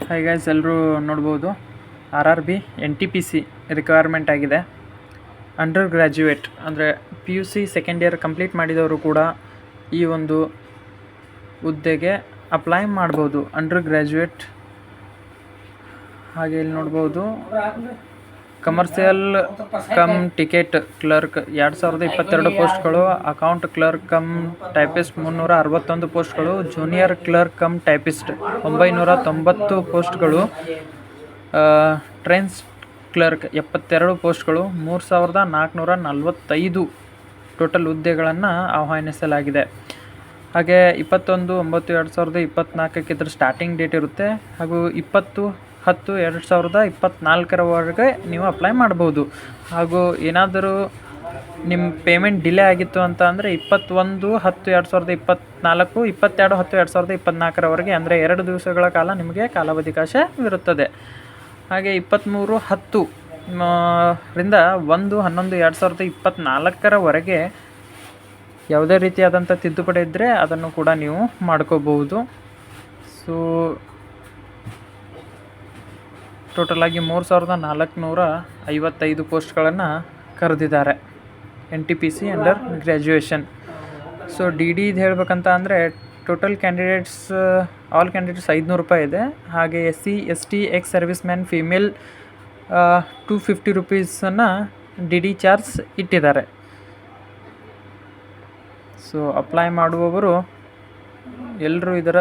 High guys, ಎಲ್ಲರೂ ನೋಡ್ಬೋದು RRB NTPC requirement ಆಗಿದೆ. ಅಂಡರ್ ಗ್ರ್ಯಾಜುಯೇಟ್ ಅಂದರೆ PUC ಸೆಕೆಂಡ್ ಇಯರ್ ಕಂಪ್ಲೀಟ್ ಮಾಡಿದವರು ಕೂಡ ಈ ಒಂದು ಹುದ್ದೆಗೆ ಅಪ್ಲೈ ಮಾಡ್ಬೋದು. Under graduate. ಹಾಗೆ ಇಲ್ಲಿ ನೋಡ್ಬೋದು ಕಮರ್ಷಿಯಲ್ ಕಮ್ ಟಿಕೆಟ್ ಕ್ಲರ್ಕ್ 2022 ಪೋಸ್ಟ್ಗಳು, ಅಕೌಂಟ್ ಕ್ಲರ್ಕ್ ಕಮ್ ಟೈಪಿಸ್ಟ್ 361 ಪೋಸ್ಟ್ಗಳು, ಜೂನಿಯರ್ ಕ್ಲರ್ಕ್ ಕಮ್ ಟೈಪಿಸ್ಟ್ 990 ಪೋಸ್ಟ್ಗಳು, ಟ್ರೈನ್ಸ್ ಕ್ಲರ್ಕ್ 72 ಪೋಸ್ಟ್ಗಳು, 3445 ಟೋಟಲ್ ಹುದ್ದೆಗಳನ್ನು ಆಹ್ವಾನಿಸಲಾಗಿದೆ. ಹಾಗೆ 21/9/2024 ಇದ್ರ ಸ್ಟಾರ್ಟಿಂಗ್ ಡೇಟ್ ಇರುತ್ತೆ. ಹಾಗೂ 20/10/2024 ನೀವು ಅಪ್ಲೈ ಮಾಡ್ಬೋದು. ಹಾಗೂ ಏನಾದರೂ ನಿಮ್ಮ ಪೇಮೆಂಟ್ ಡಿಲೇ ಆಗಿತ್ತು ಅಂತ ಅಂದರೆ 21/10/2024, 22/10/2024 ಅಂದರೆ 2 ದಿವಸಗಳ ಕಾಲ ನಿಮಗೆ ಕಾಲಾವಕಾಶ ಇರುತ್ತದೆ. ಹಾಗೆ 23/10 ರಿಂದ 1/11/2024 ಯಾವುದೇ ರೀತಿಯಾದಂಥ ತಿದ್ದುಪಡಿ ಇದ್ದರೆ ಅದನ್ನು ಕೂಡ ನೀವು ಮಾಡ್ಕೋಬಹುದು. ಸೊ ಟೋಟಲಾಗಿ 3455 ಪೋಸ್ಟ್ಗಳನ್ನು ಕರೆದಿದ್ದಾರೆ NTPC under graduation. So DD ಇದು ಹೇಳ್ಬೇಕಂತ ಅಂದರೆ ಟೋಟಲ್ ಕ್ಯಾಂಡಿಡೇಟ್ಸ್ ಆಲ್ ಕ್ಯಾಂಡಿಡೇಟ್ಸ್ ₹500 ಇದೆ. ಹಾಗೆ SC ST ex service man female ₹250 DD charge ಇಟ್ಟಿದ್ದಾರೆ. ಸೊ ಅಪ್ಲೈ ಮಾಡುವವರು ಎಲ್ಲರೂ ಇದರ